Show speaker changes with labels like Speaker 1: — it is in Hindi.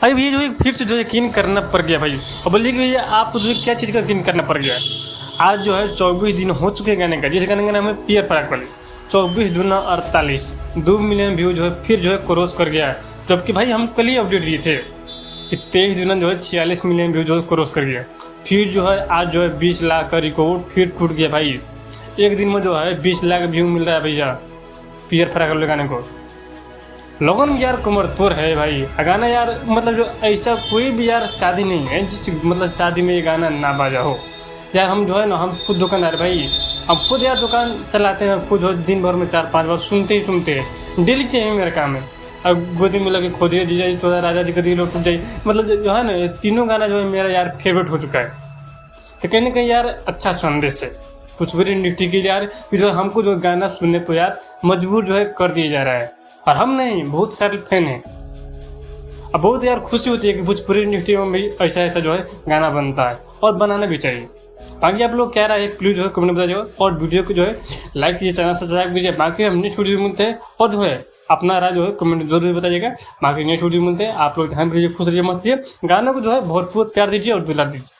Speaker 1: अभी भैया जो है फिर से जो यकीन करना पड़ गया भाई। और बोलिए कि भैया आपको जो है क्या चीज़ का यकीन करना पड़ गया। आज जो है 24 दिन हो चुके गाने का, जिस गाने का नाम है पियर पराग वाले। 24 दूना 48 2 मिलियन व्यू जो है फिर जो है क्रॉस कर गया है। जबकि भाई हम कल ही अपडेट दिए थे कि 23 दूना जो है 46 मिलियन व्यू जो है क्रॉस कर गया। फिर जो है आज जो है 20 लाख का रिकॉर्ड फिर टूट गया भाई। एक दिन में जो है 20 लाख व्यू मिल रहा है भैया पियर पराग वाले गाने को। लोगन यार कमर तोड़ है भाई गाना यार। मतलब जो ऐसा कोई भी यार शादी नहीं है जिस मतलब शादी में ये गाना ना बाजा हो यार। हम जो है ना, हम खुद दुकानदार भाई, हम खुद यार दुकान चलाते हैं, खुद जो दिन भर में 4-5 बार सुनते हैं। डेली चाहिए मेरा काम है। अब गोदी में लगे खोदिए दीजिए तो राजा जी का दिल टूट जाए। मतलब जो है ना, ये तीनों गाना जो है मेरा यार फेवरेट हो चुका है। तो कहीं ना कहीं यार अच्छा संदेश है भोजपुरी इंडस्ट्री की यार, जो हमको जो गाना सुनने को यार मजबूर जो है कर दिया जा रहा है। और हम नहीं, बहुत सारे फैन हैं। अब बहुत यार खुशी होती है कि भोजपुरी इंडस्ट्री में भी ऐसा जो है गाना बनता है और बनाना भी चाहिए। बाकी आप लोग क्या रहा है प्लीज़ जो है कमेंट बताइए और वीडियो को जो है लाइक कीजिए, चैनल सब्सक्राइब कीजिए। बाकी हम नेक्स्ट वीडियो मिलते हैं और जो है अपना राय जो है कमेंट जरूर बताइएगा। बाकी नेक्स्ट वीडियो मिलते हैं। आप लोग ध्यान दीजिए, खुश रहिए, मत रहिए। गानों को जो है भरपूर प्यार दीजिए और दुलार दीजिए।